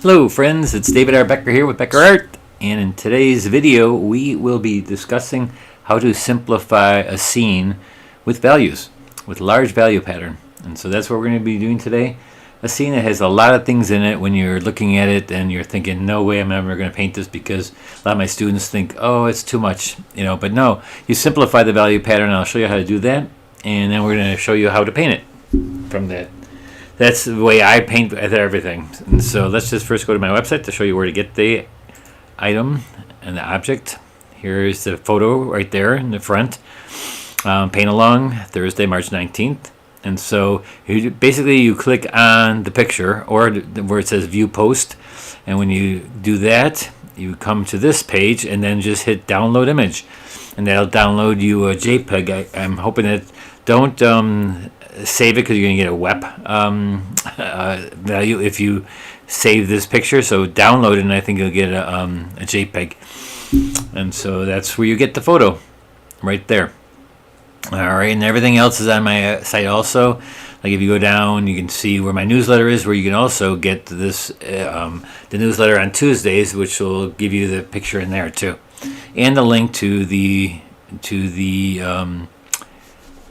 Hello friends, it's David R. Becker here with Becker Art, and in today's video we will be discussing how to simplify a scene with values, with large value pattern. And so that's what we're going to be doing today. A scene that has a lot of things in it when you're looking at it and you're thinking, no way I'm ever going to paint this, because a lot of my students think, oh, it's too much, but no, you simplify the value pattern, and I'll show you how to do that, and then we're going to show you how to paint it from that. That's the way I paint everything. And so let's just first go to my website to show you where to get the item and the object. Here's the photo right there in the front. Paint along Thursday, March 19th. And so you click on the picture or where it says view post. And when you do that, you come to this page and then just hit download image. And that'll download you a JPEG. I'm hoping that don't save it, because you're going to get a WEP value if you save this picture. So download it, and I think you'll get a JPEG. And so that's where you get the photo, right there. All right, and everything else is on my site also. Like if you go down, you can see where my newsletter is, where you can also get this the newsletter on Tuesdays, which will give you the picture in there too, and the link to the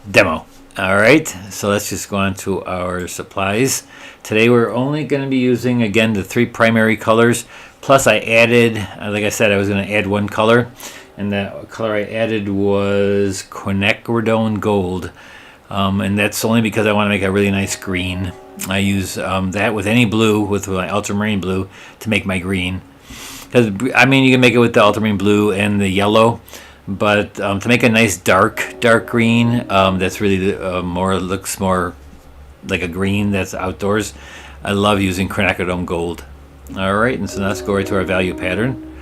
demo. All right, so let's just go on to our supplies. Today we're only going to be using, again, the 3 primary colors. Plus I added, like I said, I was going to add 1 color. And that color I added was quinacridone gold. And that's only because I want to make a really nice green. I use that with any blue, with my ultramarine blue, to make my green. Because, I mean, you can make it with the ultramarine blue and the yellow. But to make a nice dark green, that's really looks more like a green that's outdoors, I love using quinacridone gold. All right, and so let's go right to our value pattern.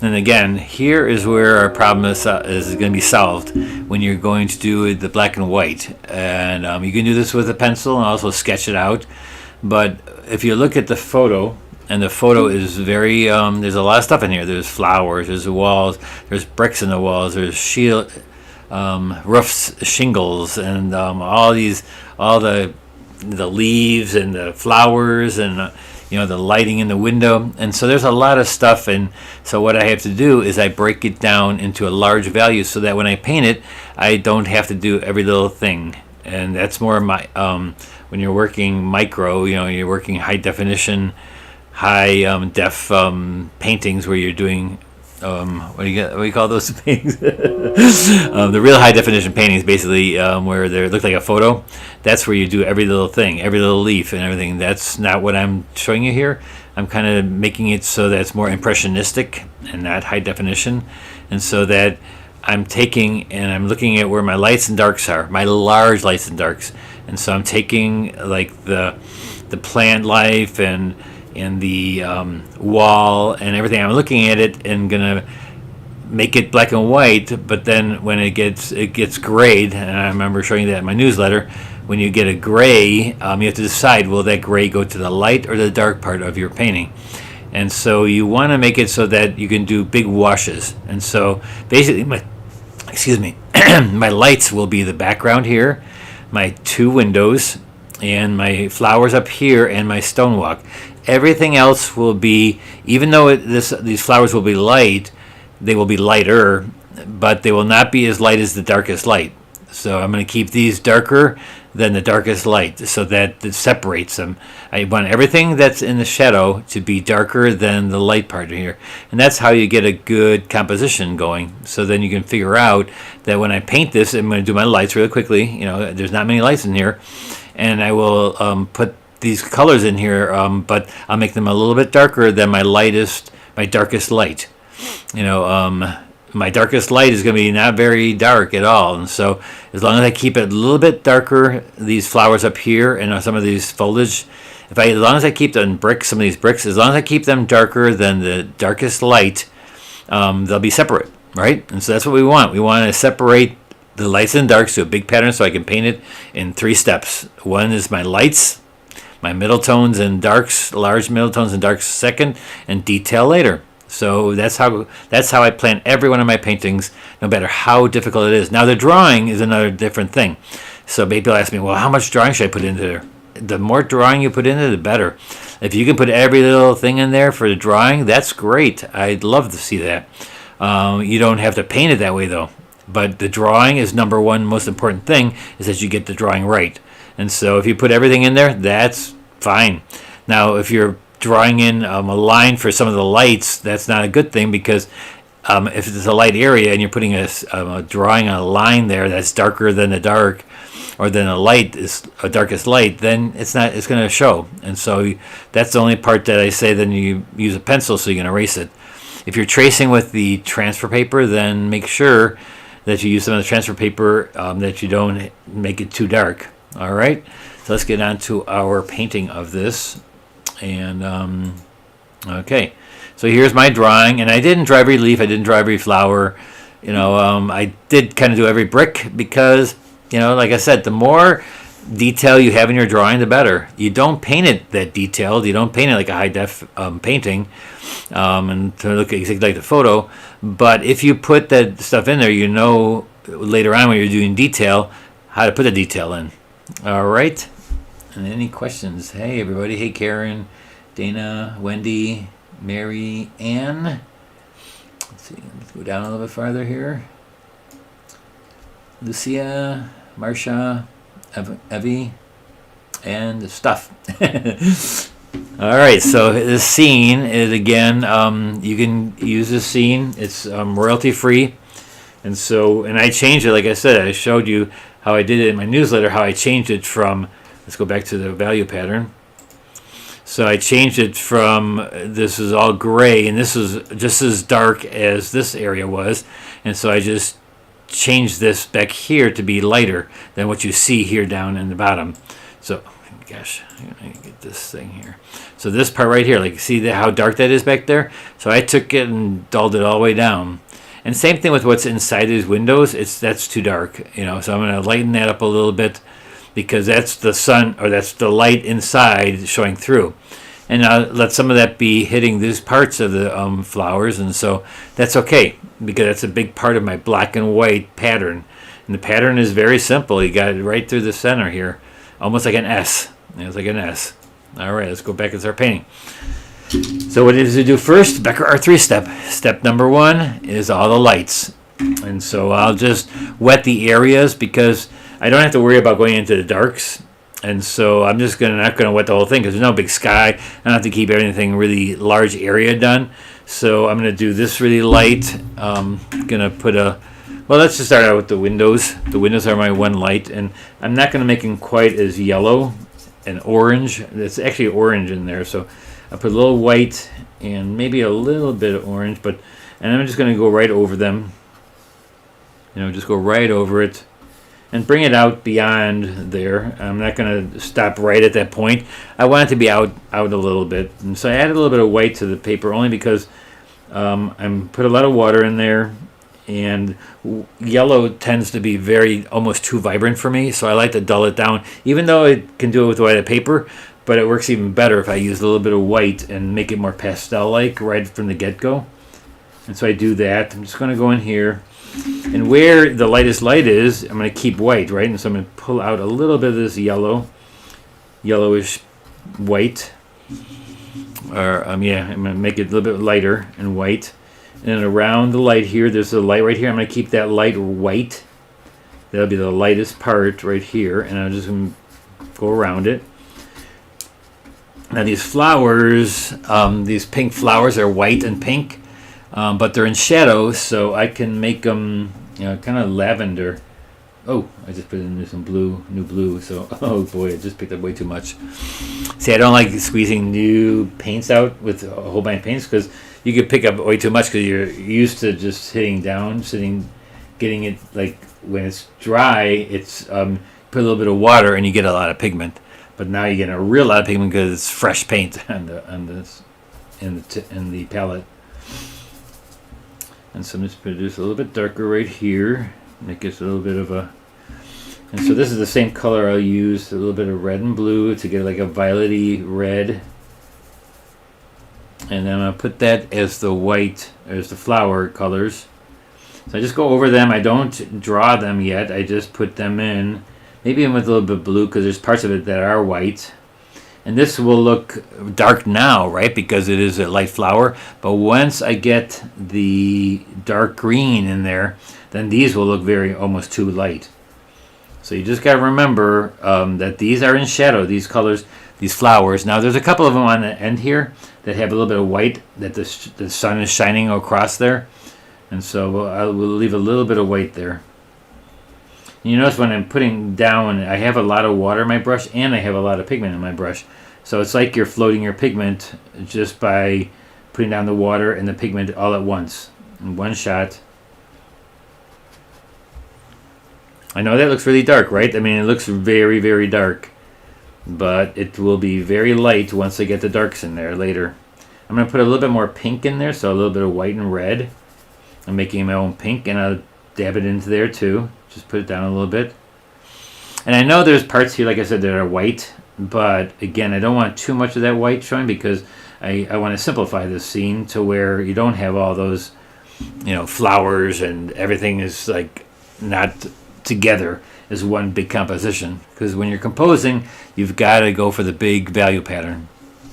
And again, here is where our problem is going to be solved when you're going to do the black and white. And you can do this with a pencil and also sketch it out. But if you look at the photo, and the photo is very, there's a lot of stuff in here. There's flowers, there's walls, there's bricks in the walls, there's roofs, shingles, and all the leaves and the flowers and the lighting in the window. And so there's a lot of stuff. And so what I have to do is I break it down into a large value so that when I paint it, I don't have to do every little thing. And that's more my, when you're working micro, you're working high definition, high def paintings where you're doing what do you call those things? The real high definition paintings, basically, where they look like a photo. That's where you do every little thing, every little leaf and everything. That's not what I'm showing you here. I'm kind of making it so that it's more impressionistic and not high definition, and so that I'm taking and I'm looking at where my lights and darks are, my large lights and darks. And so I'm taking like the plant life and the wall and everything. I'm looking at it and gonna make it black and white, but then when it gets grayed, and I remember showing you that in my newsletter, when you get a gray, you have to decide, will that gray go to the light or the dark part of your painting? And so you want to make it so that you can do big washes. And so basically my lights will be the background here, my 2 windows, and my flowers up here, and my stone walk. Everything else will be, even though these flowers will be light, they will be lighter, but they will not be as light as the darkest light. So I'm going to keep these darker than the darkest light so that it separates them. I want everything that's in the shadow to be darker than the light part here. And that's how you get a good composition going. So then you can figure out that when I paint this, I'm going to do my lights really quickly. There's not many lights in here. And I will put these colors in here, but I'll make them a little bit darker than my darkest light. My darkest light is going to be not very dark at all. And so as long as I keep it a little bit darker, these flowers up here and some of these foliage, as long as I keep them bricks, some of these bricks, as long as I keep them darker than the darkest light, they'll be separate, right? And so that's what we want. We want to separate the lights and darks to a big pattern so I can paint it in 3 steps. One is my lights, my middle tones and darks, large middle tones and darks second, and detail later. So that's how I plan every one of my paintings, no matter how difficult it is. Now the drawing is another different thing. So people ask me, well, how much drawing should I put into there? The more drawing you put in it, the better. If you can put every little thing in there for the drawing, that's great. I'd love to see that. You don't have to paint it that way, though. But the drawing is number one most important thing, is that you get the drawing right. And so if you put everything in there, that's fine. Now, if you're drawing in a line for some of the lights, that's not a good thing, because if it's a light area and you're putting a drawing on a line there that's darker than the dark, or then a light is a darkest light, then it's going to show. And so that's the only part that I say then you use a pencil so you can erase it. If you're tracing with the transfer paper, then make sure that you use some of the transfer paper, that you don't make it too dark. All right, so let's get on to our painting of this. And okay, so here's my drawing, and I didn't draw every leaf, I didn't draw every flower. I did kind of do every brick, because like I said, the more detail you have in your drawing, the better. You don't paint it that detailed. You don't paint it like a high def painting, and to look exactly like the photo. But if you put that stuff in there, later on when you're doing detail, how to put the detail in. All right. And any questions? Hey everybody. Hey Karen, Dana, Wendy, Mary Ann. Let's see. Let's go down a little bit farther here. Lucia, Marcia, Evie, and stuff. All right, so this scene is, again, you can use this scene. It's royalty free, and I changed it. Like I said, I showed you how I did it in my newsletter. How I changed it from. Let's go back to the value pattern. So I changed it from, this is all gray, and this is just as dark as this area was, and so I just change this back here to be lighter than what you see here down in the bottom. So, gosh, I get this thing here. So this part right here, like, see how dark that is back there? So I took it and dulled it all the way down. And same thing with what's inside these windows. That's too dark, So I'm going to lighten that up a little bit, because that's the sun, or that's the light inside showing through. And I'll let some of that be hitting these parts of the flowers, and so that's okay, because that's a big part of my black and white pattern. And the pattern is very simple. You got it right through the center here, almost like an S. It's like an S. All right, let's go back and start painting. So what does it do first? Becker R3 step. Step number one is all the lights. And so I'll just wet the areas, because I don't have to worry about going into the darks. And so I'm just not going to wet the whole thing, because there's no big sky. I don't have to keep everything really large area done. So I'm going to do this really light. I'm going to put let's just start out with the windows. The windows are my one light, and I'm not going to make them quite as yellow and orange. It's actually orange in there, so I put a little white and maybe a little bit of orange, and I'm just going to go right over them. Just go right over it and bring it out beyond there. I'm not going to stop right at that point. I want it to be out a little bit. And so I added a little bit of white to the paper, only because I put a lot of water in there, and yellow tends to be almost too vibrant for me, so I like to dull it down, even though I can do it with white paper, but it works even better if I use a little bit of white and make it more pastel-like right from the get-go. And so I do that. I'm just going to go in here. And where the lightest light is, I'm going to keep white, right? And so I'm going to pull out a little bit of this yellowish white. Or, I'm going to make it a little bit lighter and white. And then around the light here, there's a light right here. I'm going to keep that light white. That'll be the lightest part right here. And I'm just going to go around it. Now these flowers, these pink flowers are white and pink. But they're in shadow, so I can make them, kind of lavender. Oh, I just put in some new blue. So, oh boy, I just picked up way too much. See, I don't like squeezing new paints out with a whole bunch of paints, because you could pick up way too much, because you're used to just hitting down, getting it, like when it's dry, it's put a little bit of water and you get a lot of pigment. But now you get a real lot of pigment because it's fresh paint in the palette. And so I'm just going to do this a little bit darker right here. And it gives a little bit of a... And so this is the same color I'll use, a little bit of red and blue to get like a violety red. And then I'm going to put that as the white, as the flower colors. So I just go over them. I don't draw them yet. I just put them in maybe even with a little bit of blue, because there's parts of it that are white. And this will look dark now, right, because it is a light flower. But once I get the dark green in there, then these will look very almost too light. So you just got to remember that these are in shadow, these colors, these flowers. Now there's a couple of them on the end here that have a little bit of white that the sun is shining across there. And so I will leave a little bit of white there. You notice when I'm putting down, I have a lot of water in my brush and I have a lot of pigment in my brush. So it's like you're floating your pigment just by putting down the water and the pigment all at once in one shot. I know that looks really dark, right? I mean, it looks very, very dark. But it will be very light once I get the darks in there later. I'm going to put a little bit more pink in there, so a little bit of white and red. I'm making my own pink, and I'll dab it into there too. Just put it down a little bit. And I know there's parts here, like I said, that are white. But again, I don't want too much of that white showing because I want to simplify this scene to where you don't have all those, flowers and everything is like not together as one big composition. Because when you're composing, you've got to go for the big value pattern.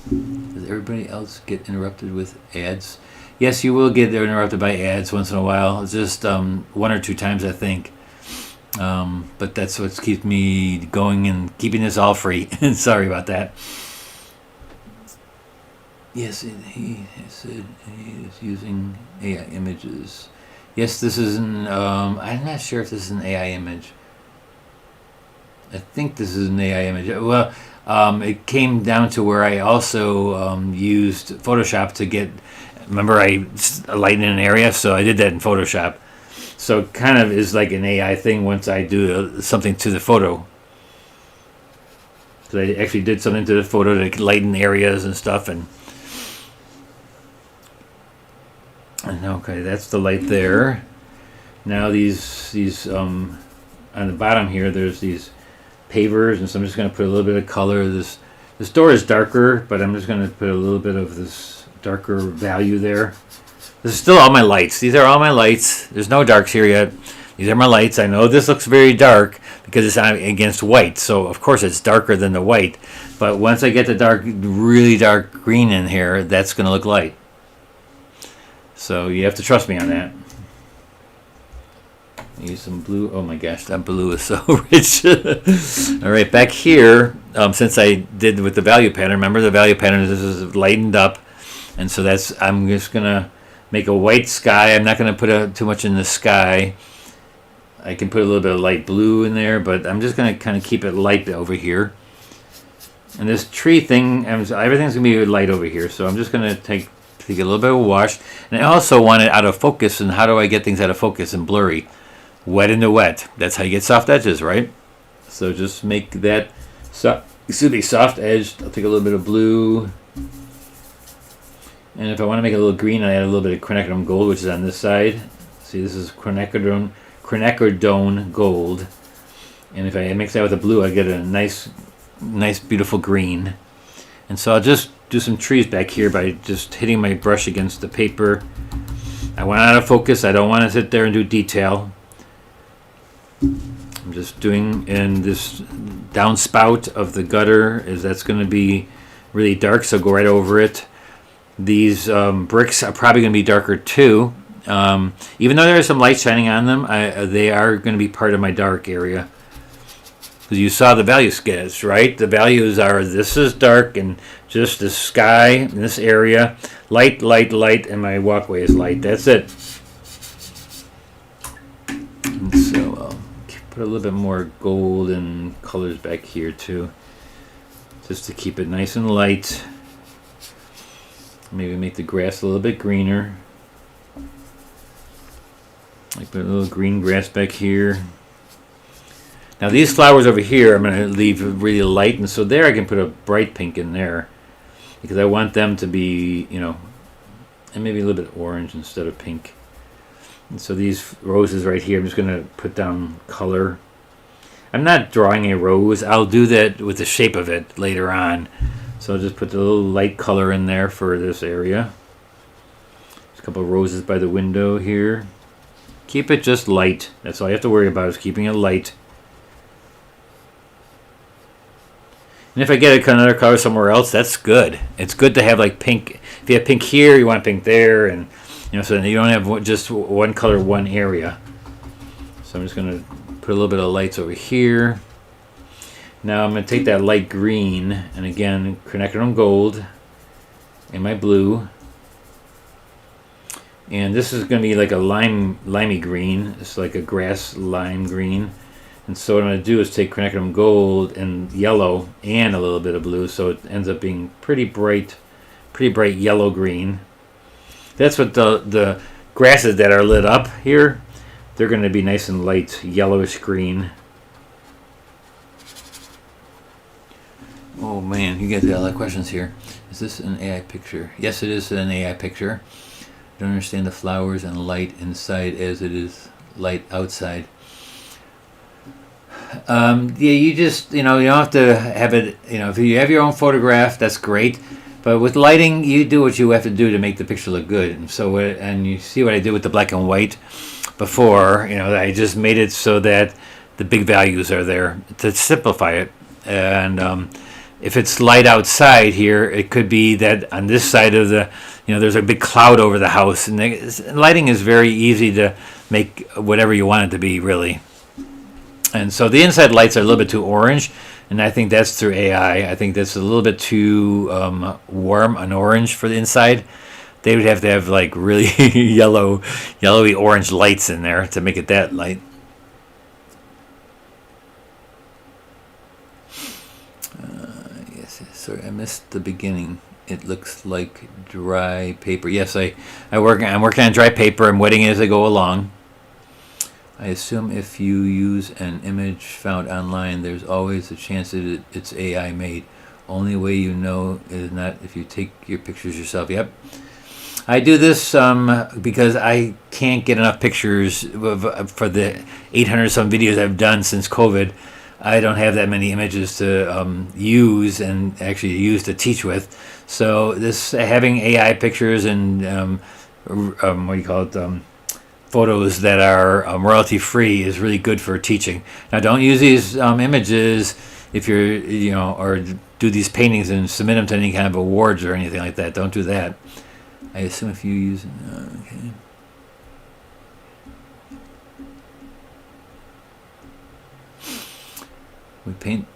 Does everybody else get interrupted with ads? Yes, you will get interrupted by ads once in a while. It's just 1 or 2 times, I think. But that's what keeps me going and keeping this all free. Sorry about that. Yes, he said he is using AI images. Yes, this is an, I'm not sure if this is an AI image. I think this is an AI image. Well, it came down to where I also used Photoshop to get, remember I lightened an area, so I did that in Photoshop. So it kind of is like an AI thing once I do something to the photo. So I actually did something to the photo to lighten areas and stuff. And okay, that's the light there. Now these on the bottom here, there's these pavers, and so I'm just going to put a little bit of color. This door is darker, but I'm just going to put a little bit of this darker value there. This is still all my lights. These are all my lights. There's no darks here yet. These are my lights. I know this looks very dark because it's against white, so of course it's darker than the white. But once I get the really dark green in here, that's going to look light. So you have to trust me on that. Use some blue. Oh my gosh, that blue is so rich. All right, back here, since I did with the value pattern, remember the value pattern is lightened up, and so I'm just gonna make a white sky. I'm not gonna put too much in the sky. I can put a little bit of light blue in there, but I'm just gonna kind of keep it light over here. And this tree thing, everything's gonna be light over here, so I'm just gonna take a little bit of a wash. And I also want it out of focus. And how do I get things out of focus and blurry? Wet into wet. That's how you get soft edges, right? So just make that soft edge. I'll take a little bit of blue. And if I want to make it a little green, I add a little bit of quinacridone gold, which is on this side. See, this is quinacridone gold. And if I mix that with the blue, I get a nice, beautiful green. And so I'll just do some trees back here by just hitting my brush against the paper. I want out of focus. I don't want to sit there and do detail. I'm just doing in this downspout of the gutter, that's going to be really dark, so go right over it. These bricks are probably going to be darker too. Even though there's some light shining on them, they are going to be part of my dark area. Because you saw the value sketch, right? The values are, this is dark and just the sky in this area. Light, light, light, and my walkway is light. That's it. And so I'll put a little bit more gold and colors back here too. Just to keep it nice and light. Maybe make the grass a little bit greener. Like put a little green grass back here. Now these flowers over here I'm going to leave really light, and so there I can put a bright pink in there because I want them to be, and maybe a little bit orange instead of pink. And so these roses right here, I'm just going to put down color. I'm not drawing a rose. I'll do that with the shape of it later on. So I'll just put a little light color in there for this area. There's a couple of roses by the window here. Keep it just light. That's all you have to worry about, is keeping it light. And if I get another color somewhere else, that's good. It's good to have like pink. If you have pink here, you want pink there, and so you don't have just one color, one area. So I'm just going to put a little bit of lights over here. Now I'm going to take that light green, and again, quinacridone gold and my blue. And this is going to be like a limey green. It's like a grass lime green. And so what I'm going to do is take quinacridone gold and yellow and a little bit of blue, so it ends up being pretty bright yellow green. That's what the grasses that are lit up here, they're going to be nice and light yellowish green. Oh man, you guys got a lot of questions here. Is this an AI picture? Yes, it is an AI picture. I don't understand the flowers and light inside as it is light outside. Yeah, you just, you don't have to have it, if you have your own photograph, that's great. But with lighting, you do what you have to do to make the picture look good. And so, and you see what I did with the black and white before, I just made it so that the big values are there to simplify it. And if it's light outside here, it could be that on this side of the, there's a big cloud over the house. And lighting is very easy to make whatever you want it to be, really. And so the inside lights are a little bit too orange, and I think that's through AI. I think that's a little bit too warm and orange for the inside. They would have to have like really yellowy orange lights in there to make it that light. Yes, sorry, I missed the beginning. It looks like dry paper. Yes, I'm working on dry paper. I'm wetting it as I go along. I assume if you use an image found online, there's always a chance that it's AI made. Only way you know is not if you take your pictures yourself. Yep. I do this because I can't get enough pictures for the 800 some videos I've done since COVID. I don't have that many images to use and actually use to teach with. So this having AI pictures and what do you call it? Photos that are royalty free is really good for teaching. Now, don't use these images if you're, or do these paintings and submit them to any kind of awards or anything like that. Don't do that. I assume if you use, okay. We paint,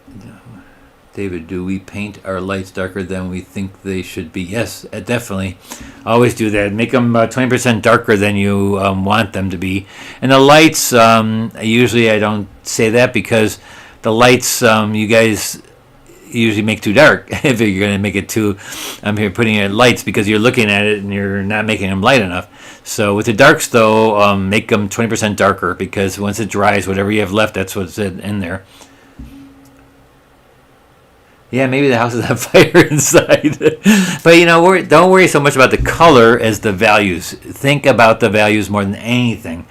David, do we paint our lights darker than we think they should be? Yes, definitely. Always do that. Make them 20% darker than you want them to be. And the lights, usually I don't say that because the lights you guys usually make too dark. If you're going to make it too, I'm here putting it lights because you're looking at it and you're not making them light enough. So with the darks though, make them 20% darker because once it dries, whatever you have left, that's what's in there. Yeah, maybe the house is on fire inside. But don't worry so much about the color as the values. Think about the values more than anything.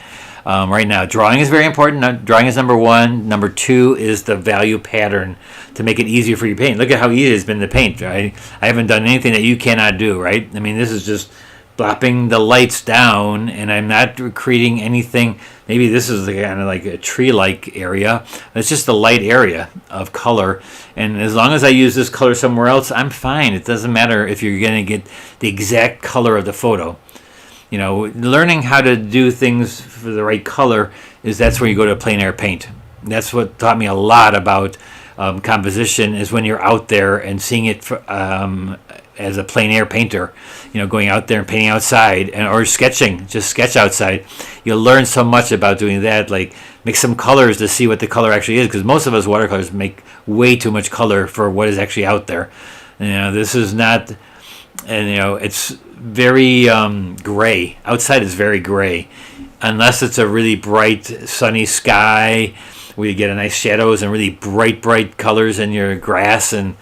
Right now, drawing is very important. Drawing is number one. Number two is the value pattern to make it easier for you to paint. Look at how easy it's been to paint, right? I haven't done anything that you cannot do, right? I mean, this is just plopping the lights down, and I'm not creating anything. Maybe this is kind of like a tree-like area. It's just a light area of color, and as long as I use this color somewhere else, I'm fine. It doesn't matter if you're going to get the exact color of the photo. Learning how to do things for the right color that's where you go to plein air paint. That's what taught me a lot about composition is when you're out there and seeing it as a plein air painter, going out there and painting outside or sketching, just sketch outside. You'll learn so much about doing that, like mix some colors to see what the color actually is, because most of us watercolors make way too much color for what is actually out there. This is not, and it's very gray. Outside is very gray, unless it's a really bright sunny sky where you get a nice shadows and really bright colors in your grass and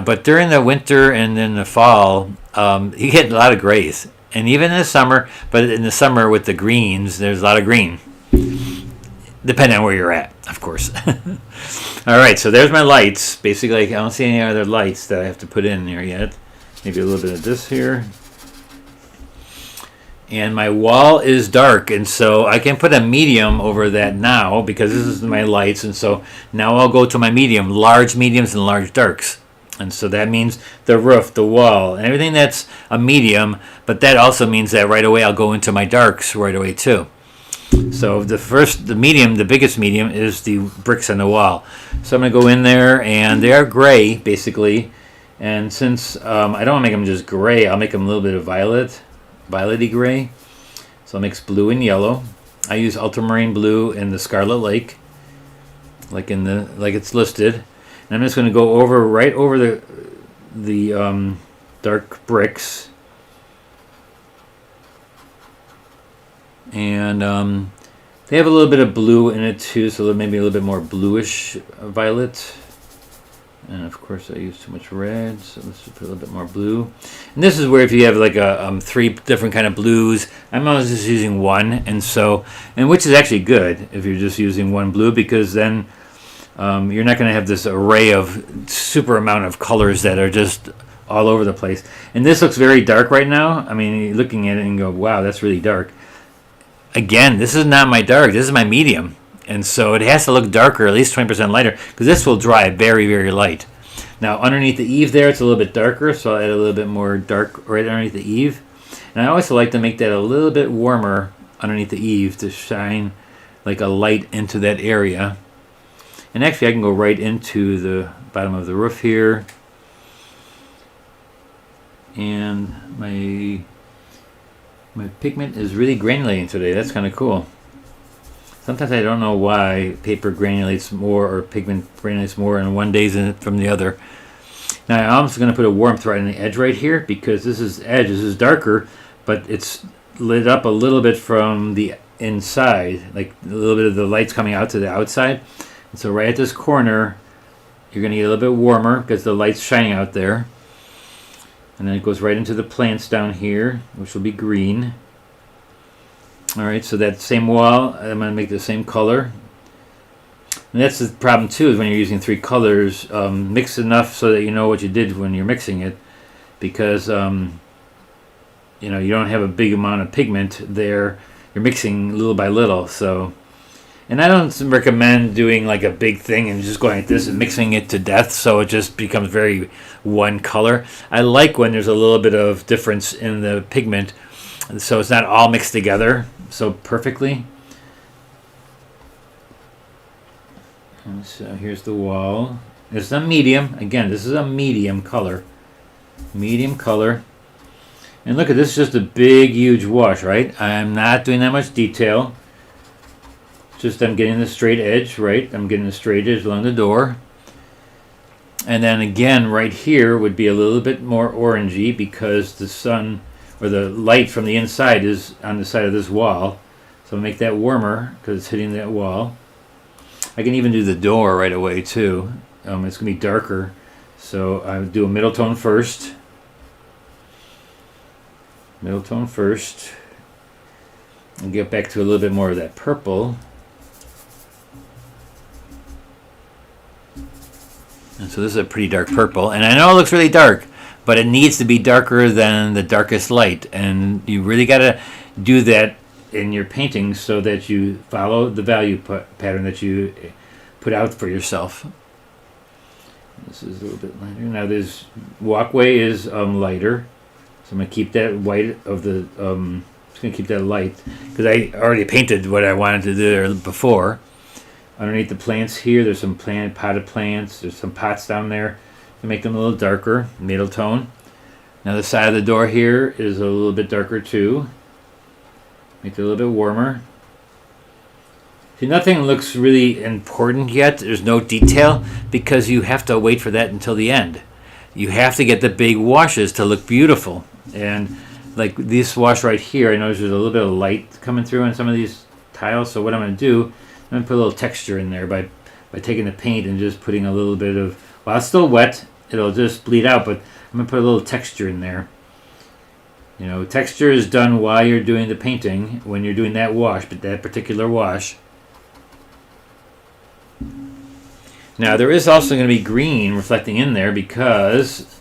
but during the winter and then the fall, you get a lot of grays. And even in the summer, but in the summer with the greens, there's a lot of green. Depending on where you're at, of course. All right, so there's my lights. Basically, I don't see any other lights that I have to put in there yet. Maybe a little bit of this here. and my wall is dark, and so I can put a medium over that now because this is my lights, and so now I'll go to my medium, large mediums and large darks. And so that means the roof, the wall, and everything that's a medium, but that also means that right away I'll go into my darks right away too. So the medium, the biggest medium is the bricks on the wall. So I'm going to go in there, and they are gray basically, and since I don't want to make them just gray, I'll make them a little bit of violety gray. So I'll mix blue and yellow. I use ultramarine blue in the Scarlet Lake, like it's listed. And I'm just going to go right over the dark bricks, and they have a little bit of blue in it too, so maybe a little bit more bluish violet. And of course I use too much red, so let's just put a little bit more blue. And this is where if you have like a 3 different kind of blues, I'm always just using one, and which is actually good if you're just using one blue, because then you're not going to have this array of super amount of colors that are just all over the place. And this looks very dark right now. I mean, you're looking at it and go, wow, that's really dark. Again, this is not my dark, this is my medium. And so it has to look darker, at least 20% lighter, because this will dry very, very light. Now, underneath the eave there, it's a little bit darker, so I'll add a little bit more dark right underneath the eave. And I also like to make that a little bit warmer underneath the eave to shine like a light into that area. And actually, I can go right into the bottom of the roof here. And my pigment is really granulating today. That's kind of cool. Sometimes I don't know why paper granulates more or pigment granulates more in one day than from the other. Now I'm also going to put a warmth right on the edge right here, because this is darker, but it's lit up a little bit from the inside, like a little bit of the light's coming out to the outside. And so right at this corner, you're going to get a little bit warmer because the light's shining out there. And then it goes right into the plants down here, which will be green. Alright, so that same wall, I'm going to make the same color. And that's the problem too, is when you're using 3 colors, mix enough so that you know what you did when you're mixing it. Because, you don't have a big amount of pigment there. You're mixing little by little, so... And I don't recommend doing like a big thing and just going like this and mixing it to death so it just becomes very one color. I like when there's a little bit of difference in the pigment, so it's not all mixed together so perfectly. And so here's the wall. It's a medium. Again, this is a medium color. Medium color. And look at this, just a big, huge wash, right? I'm not doing that much detail. Just I'm getting the straight edge, right? I'm getting the straight edge along the door. And then again, right here would be a little bit more orangey because the sun or the light from the inside is on the side of this wall. So I'll make that warmer because it's hitting that wall. I can even do the door right away too. It's going to be darker. So I would do a middle tone first. Middle tone first. And get back to a little bit more of that purple. And so this is a pretty dark purple, and I know it looks really dark, but it needs to be darker than the darkest light, and you really got to do that in your painting so that you follow the value pattern that you put out for yourself. This is a little bit lighter. Now this walkway is lighter, so I'm going to keep that white of the, just going to keep that light, because I already painted what I wanted to do there before. Underneath the plants here, there's some potted plants. There's some pots down there to make them a little darker, middle tone. Now the side of the door here is a little bit darker too. Make it a little bit warmer. See, nothing looks really important yet. There's no detail because you have to wait for that until the end. You have to get the big washes to look beautiful. And like this wash right here, I notice there's a little bit of light coming through on some of these tiles. So what I'm going to do, I'm going to put a little texture in there by taking the paint and just putting a little bit of, while it's still wet, it'll just bleed out, but I'm going to put a little texture in there. You know, texture is done while you're doing the painting, when you're doing that wash, but that particular wash. Now there is also going to be green reflecting in there because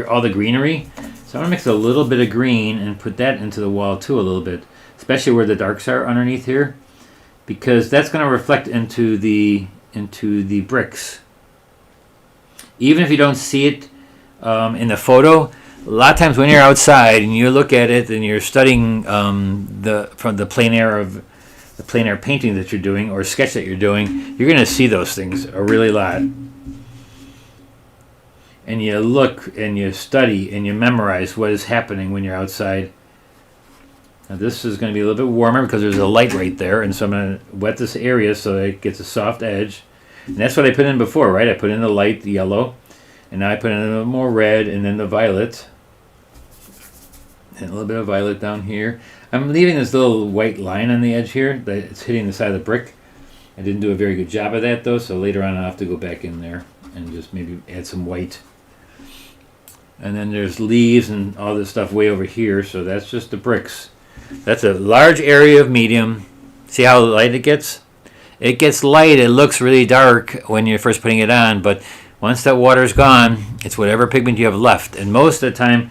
all the greenery. So I'm going to mix a little bit of green and put that into the wall too a little bit, especially where the darks are underneath here, because that's going to reflect into the bricks. Even if you don't see it in the photo, a lot of times when you're outside and you look at it and you're studying from the plein air painting that you're doing or sketch that you're doing, you're going to see those things a really lot. And you look and you study and you memorize what is happening when you're outside. Now this is going to be a little bit warmer because there's a light right there, and so I'm going to wet this area so that it gets a soft edge. And that's what I put in before, right? I put in the light, the yellow, and now I put in a little more red and then the violet. And a little bit of violet down here. I'm leaving this little white line on the edge here that it's hitting the side of the brick. I didn't do a very good job of that though, so later on I'll have to go back in there and just maybe add some white. And then there's leaves and all this stuff way over here, so that's just the bricks. That's a large area of medium. See how light it gets? It gets light, it looks really dark when you're first putting it on, but once that water's gone, it's whatever pigment you have left. And most of the time,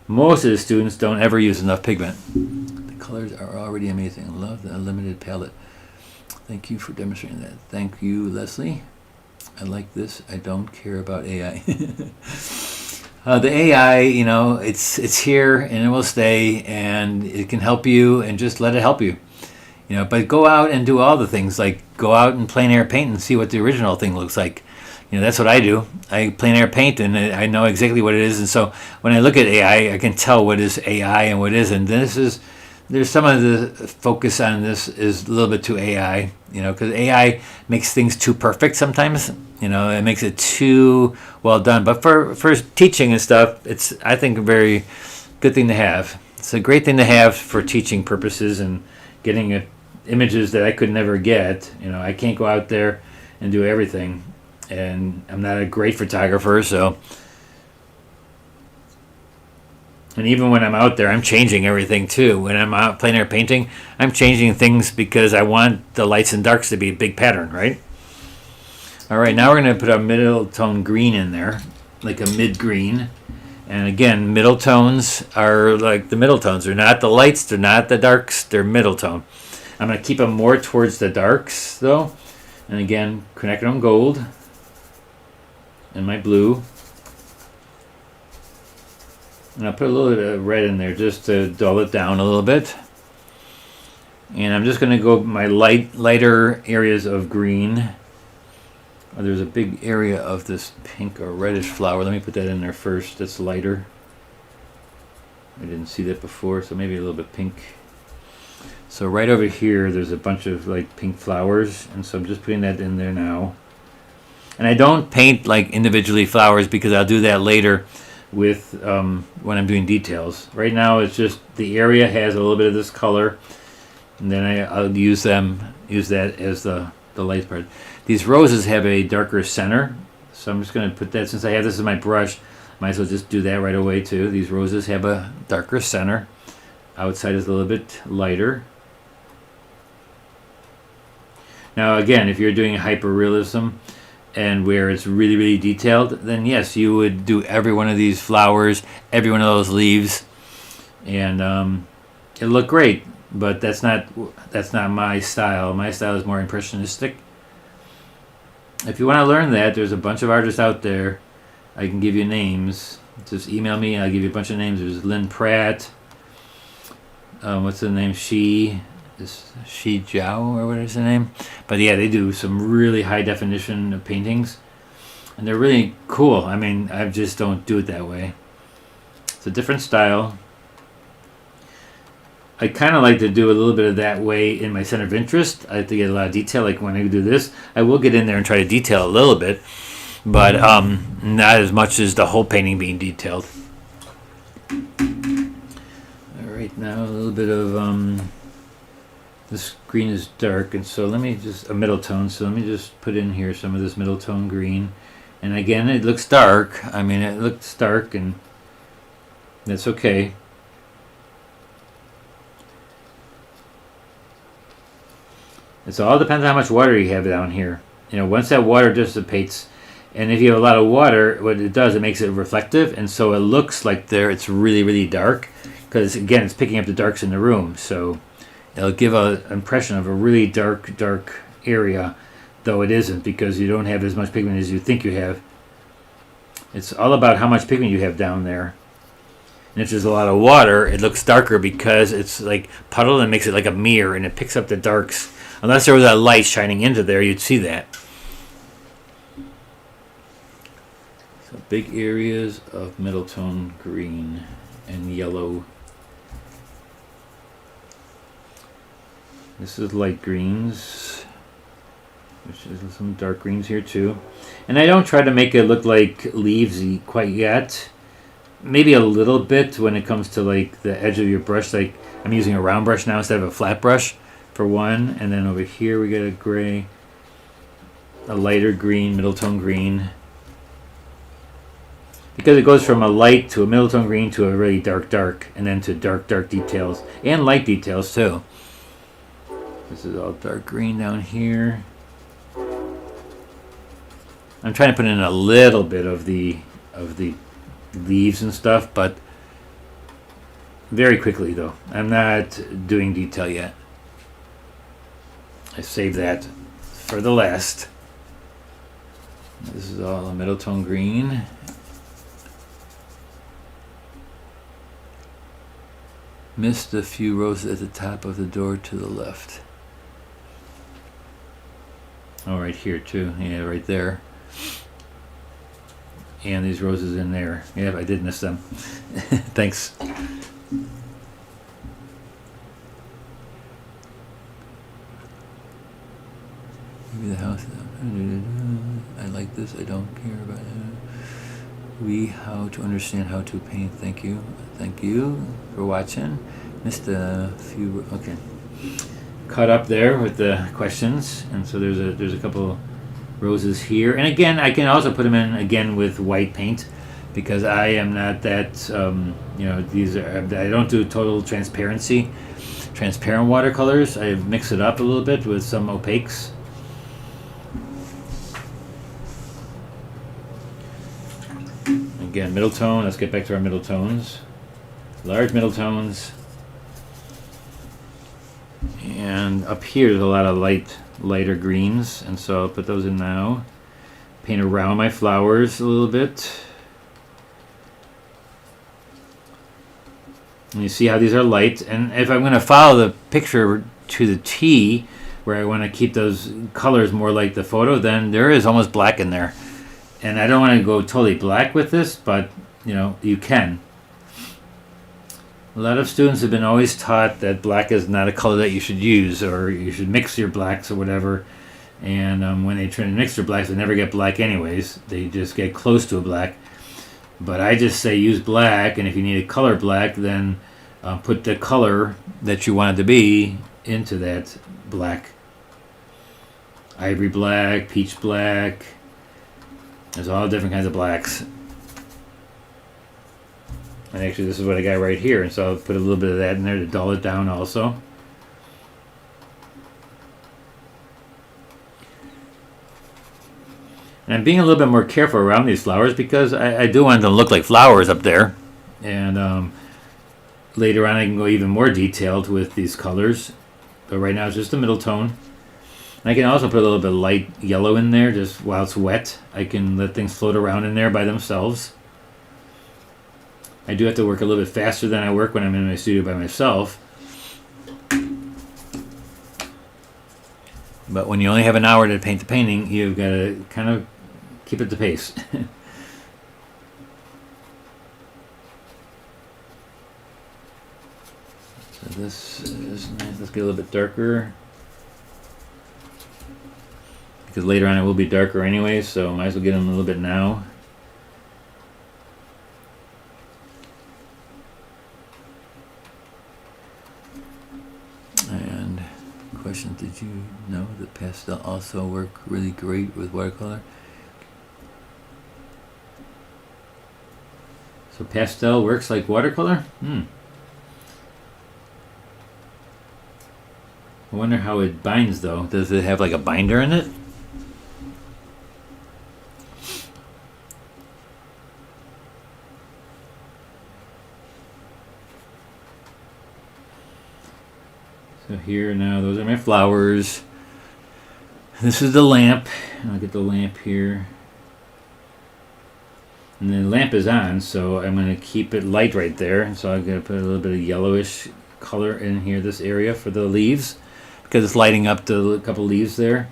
most of the students don't ever use enough pigment. The colors are already amazing. I love the unlimited palette. Thank you for demonstrating that. Thank you, Leslie. I like this. I don't care about AI. The AI, it's here and it will stay, and it can help you, and just let it help you. But go out and do all the things, like go out and plein air paint and see what the original thing looks like. That's what I do. I plein air paint and I know exactly what it is. And so when I look at AI, I can tell what is AI and what isn't. There's some of the focus on this is a little bit too AI, because AI makes things too perfect sometimes. It makes it too well done. But for teaching and stuff, it's, I think, a very good thing to have. It's a great thing to have for teaching purposes and getting images that I could never get. I can't go out there and do everything. And I'm not a great photographer, so. And even when I'm out there, I'm changing everything too. When I'm out plein air painting, I'm changing things because I want the lights and darks to be a big pattern, right? All right, now we're going to put a middle tone green in there, like a mid green. And again, middle tones are like the middle tones. They're not the lights, they're not the darks, they're middle tone. I'm going to keep them more towards the darks though. And again, quinacridone gold and my blue. And I'll put a little bit of red in there just to dull it down a little bit. And I'm just going to go my lighter areas of green. Oh, there's a big area of this pink or reddish flower. Let me put that in there first. That's lighter. I didn't see that before, so maybe a little bit pink. So right over here, there's a bunch of like pink flowers, and so I'm just putting that in there now. And I don't paint like individually flowers because I'll do that later with when I'm doing details. Right now it's just the area has a little bit of this color, and then I'll use that as the light part. These roses have a darker center, so I'm just going to put that, since I have this as my brush, might as well just do that right away too. These roses have a darker center. Outside is a little bit lighter. Now again, if you're doing hyperrealism and where it's really, really detailed, then yes, you would do every one of these flowers, every one of those leaves, and it'll look great. But that's not my style. My style is more impressionistic. If you want to learn that, there's a bunch of artists out there. I can give you names. Just email me and I'll give you a bunch of names. There's Lynn Pratt. What's the name? Shi Jiao, or what is the name? But yeah, they do some really high definition paintings, and they're really cool. I mean, I just don't do it that way. It's a different style. I kind of like to do a little bit of that way in my center of interest. I like to get a lot of detail. Like when I do this, I will get in there and try to detail a little bit, but not as much as the whole painting being detailed. All right, now a little bit of this green is dark, and so let me just, a middle tone, so let me just put in here some of this middle tone green. And again, it looks dark. I mean, it looks dark, and that's okay. It all depends on how much water you have down here. Once that water dissipates And if you have a lot of water, what it does, it makes it reflective, and so it looks like it's really, really dark, because again, it's picking up the darks in the room, so it'll give an impression of a really dark area, though it isn't, because you don't have as much pigment as you think you have. It's all about how much pigment you have down there. And if there's a lot of water, it looks darker because it's like puddled and makes it like a mirror, and it picks up the darks. Unless there was a light shining into there, you'd see that. So big areas of middle tone green and yellow. This is light greens, which is some dark greens here too. And I don't try to make it look like leaves-y quite yet. Maybe a little bit when it comes to like the edge of your brush. Like I'm using a round brush now instead of a flat brush for one. And then over here we get a gray, a lighter green, middle tone green. Because it goes from a light to a middle tone green to a really dark, and then to dark details and light details too. This is all dark green down here. I'm trying to put in a little bit of the leaves and stuff, but very quickly though. I'm not doing detail yet. I saved that for the last. This is all a middle tone green. Missed a few roses at the top of the door to the left. Oh, right here too. Yeah, right there. And these roses in there. Yeah, I did miss them. Thanks. Maybe the house. I like this. I don't care about it. How to understand how to paint. Thank you. Thank you for watching. Missed a few. Okay. Caught up there with the questions, and so there's a couple roses here, and again I can also put them in again with white paint, because I am not that these are, I don't do total transparent watercolors. I mix it up a little bit with some opaques. Again, middle tone. Let's get back to our middle tones. Large middle tones. And up here there's a lot of lighter greens, and so I'll put those in now. Paint around my flowers a little bit. And you see how these are light, and if I'm going to follow the picture to the T, where I want to keep those colors more like the photo, then there is almost black in there. And I don't want to go totally black with this, but you can. A lot of students have been always taught that black is not a color that you should use, or you should mix your blacks or whatever. And when they try to mix their blacks, they never get black anyways. They just get close to a black. But I just say use black, and if you need a color black, then put the color that you want it to be into that black. Ivory black, peach black. There's all different kinds of blacks. And actually this is what I got right here, and so I'll put a little bit of that in there to dull it down also. And I'm being a little bit more careful around these flowers, because I do want them to look like flowers up there. And later on I can go even more detailed with these colors. But right now it's just a middle tone. And I can also put a little bit of light yellow in there just while it's wet. I can let things float around in there by themselves. I do have to work a little bit faster than I work when I'm in my studio by myself. But when you only have an hour to paint the painting, you've got to kind of keep it to pace. So this is nice. Let's get a little bit darker, because later on it will be darker anyway, so might as well get them a little bit now. And question, did you know that pastel also work really great with watercolor? So pastel works like watercolor? I wonder how it binds though. Does it have like a binder in it? here now, those are my flowers. This is the lamp. I'll get the lamp here. And the lamp is on, so I'm going to keep it light right there. So I'm going to put a little bit of yellowish color in here, this area for the leaves, because it's lighting up the couple leaves there.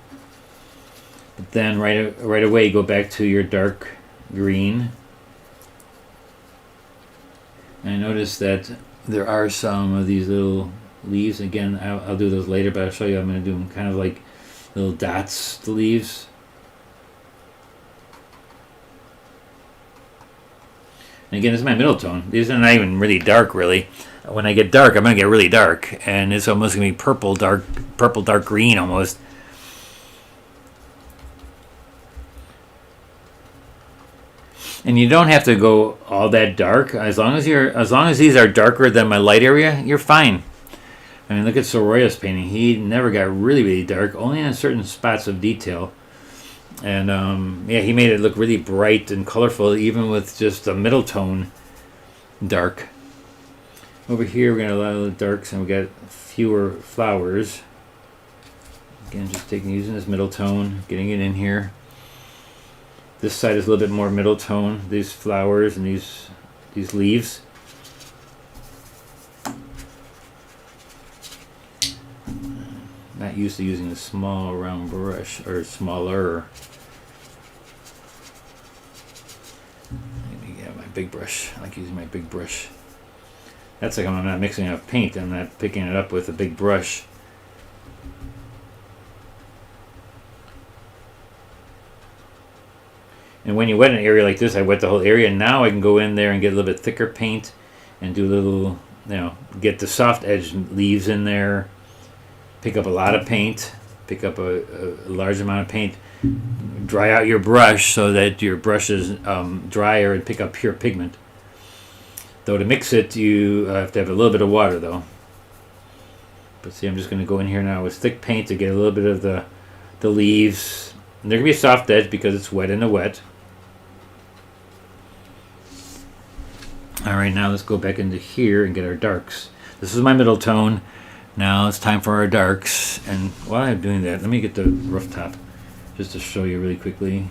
But then right away, go back to your dark green. And I notice that there are some of these little leaves. Again, I'll do those later, but I'll show you. I'm going to do them kind of like little dots, the leaves. And again, this is my middle tone. These are not even really dark, really. When I get dark, I'm going to get really dark. And it's almost going to be purple, dark green almost. And you don't have to go all that dark. As long as these are darker than my light area, you're fine. I mean, look at Soroya's painting. He never got really, really dark, only in certain spots of detail. And yeah, he made it look really bright and colorful, even with just a middle tone dark. Over here, we're going to have a lot of darks, and we got fewer flowers. Again, just using this middle tone, getting it in here. This side is a little bit more middle tone. These flowers and these leaves. Not used to using a small round brush, or smaller. Maybe, yeah, my big brush. I like using my big brush. That's like I'm not mixing up paint. I'm not picking it up with a big brush. And when you wet an area like this, I wet the whole area. And now I can go in there and get a little bit thicker paint and do a little, get the soft edge leaves in there. Pick up a lot of paint. Pick up a large amount of paint. Dry out your brush so that your brush is drier and pick up pure pigment. Though to mix it, you have to have a little bit of water, though. But see, I'm just going to go in here now with thick paint to get a little bit of the leaves. And they're going to be a soft edge because it's wet in the wet. Alright, now let's go back into here and get our darks. This is my middle tone. Now it's time for our darks. And while I'm doing that, let me get the rooftop just to show you really quickly. I'm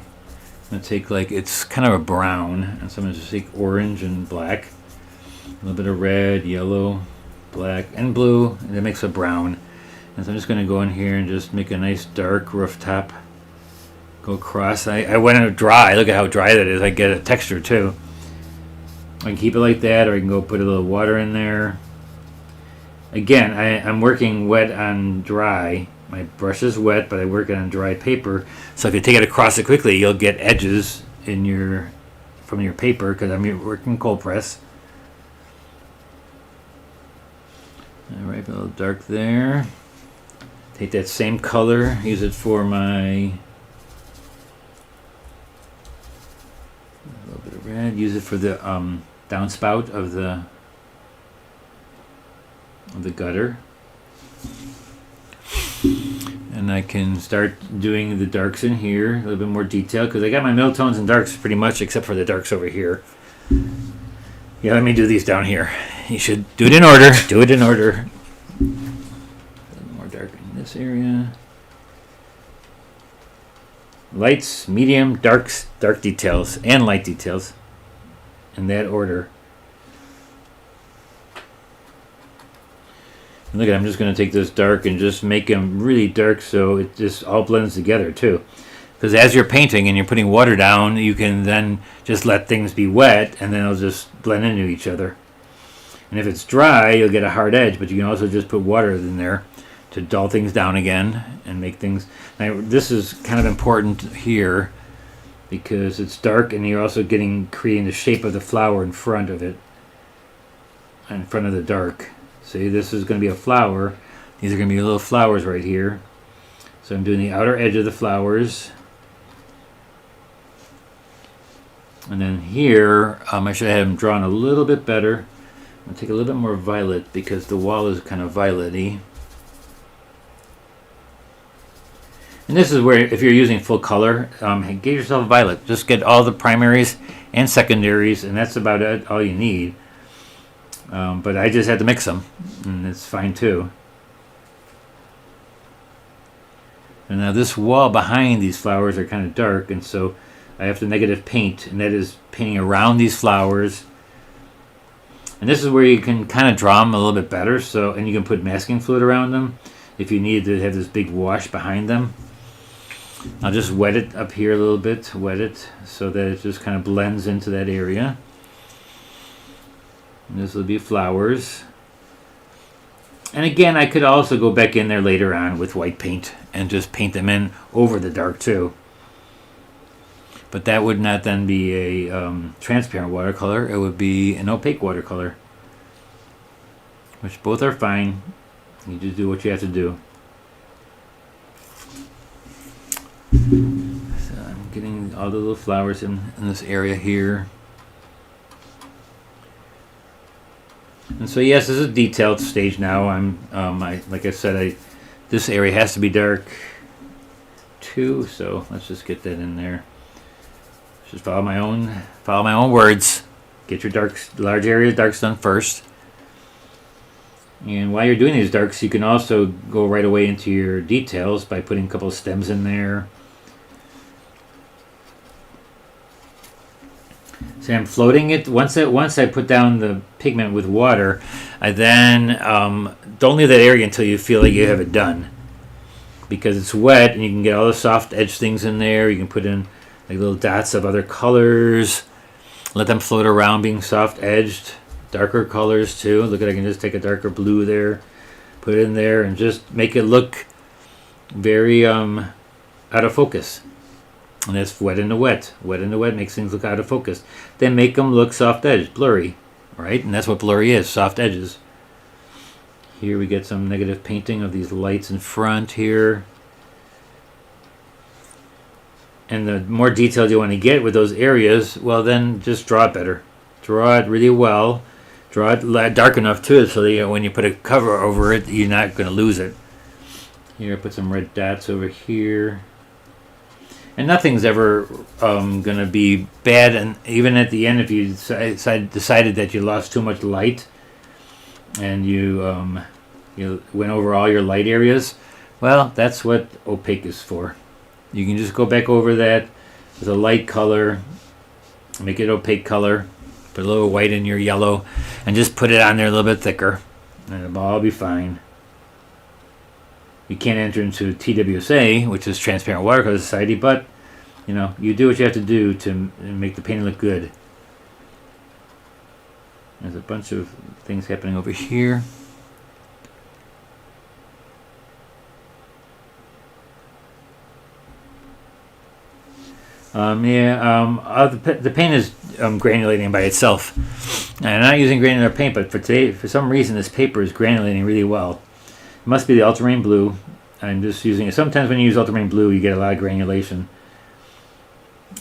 going to take it's kind of a brown. And so I'm going to just take orange and black. A little bit of red, yellow, black, and blue. And that makes a brown. And so I'm just going to go in here and just make a nice dark rooftop. Go across. I went in dry. Look at how dry that is. I get a texture too. I can keep it like that, or I can go put a little water in there. Again, I'm working wet on dry. My brush is wet, but I work it on dry paper. So if you take it across it quickly, you'll get edges from your paper because I'm working cold press. All right, a little dark there. Take that same color, use it for my red. Use it for the downspout of the gutter, and I can start doing the darks in here a little bit more detail because I got my middle tones and darks pretty much except for the darks over here. Yeah, let me do these down here. You should do it in order. Do it in order. A little more dark in this area. Lights, medium, darks, dark details, and light details. In that order. And look at, I'm just going to take this dark and just make them really dark so it just all blends together too. Because as you're painting and you're putting water down, you can then just let things be wet and then it'll just blend into each other. And if it's dry, you'll get a hard edge, but you can also just put water in there to dull things down again and make things. Now, this is kind of important here because it's dark and you're also creating the shape of the flower in front of it, in front of the dark. See, this is going to be a flower. These are going to be little flowers right here. So I'm doing the outer edge of the flowers. And then here, I should have them drawn a little bit better. I'm going to take a little bit more violet because the wall is kind of violet-y. And this is where, if you're using full color, get yourself a violet. Just get all the primaries and secondaries, and that's about it, all you need. But I just had to mix them, and it's fine too. And now this wall behind these flowers are kind of dark, and so I have to negative paint, and that is painting around these flowers. And this is where you can kind of draw them a little bit better. So, and you can put masking fluid around them if you need to have this big wash behind them. I'll just wet it up here a little bit, wet it so that it just kind of blends into that area. And this will be flowers. And again, I could also go back in there later on with white paint and just paint them in over the dark too. But that would not then be a transparent watercolor. It would be an opaque watercolor, which both are fine. You just do what you have to do. So I'm getting all the little flowers in this area here. And so yes, this is a detailed stage now. Like I said, this area has to be dark too. So let's just get that in there. Just follow my own words. Get your large area darks done first. And while you're doing these darks, you can also go right away into your details by putting a couple of stems in there. So I'm floating it. Once I put down the pigment with water, I then don't leave that area until you feel like you have it done, because it's wet and you can get all the soft edge things in there. You can put in like little dots of other colors, let them float around being soft edged. Darker colors too. Look at, I can just take a darker blue there, put it in there, and just make it look very out of focus. And that's wet in the wet. Wet in the wet makes things look out of focus. Then make them look soft edged, blurry, right? And that's what blurry is, soft edges. Here we get some negative painting of these lights in front here. And the more detailed you want to get with those areas, well, then just draw it better. Draw it really well. Draw it dark enough too, so that when you put a cover over it, you're not going to lose it. Here, I put some red dots over here. And nothing's ever going to be bad. And even at the end, if you decided that you lost too much light and you went over all your light areas, well, that's what opaque is for. You can just go back over that with a light color, make it opaque color, put a little white in your yellow, and just put it on there a little bit thicker, and it'll all be fine. You can't enter into TWSA, which is Transparent Watercolor Society, but you do what you have to do to make the painting look good. There's a bunch of things happening over here. The paint is granulating by itself. And I'm not using granular paint, but for today, for some reason, this paper is granulating really well. It must be the ultramarine blue. I'm just using it. Sometimes when you use ultramarine blue, you get a lot of granulation.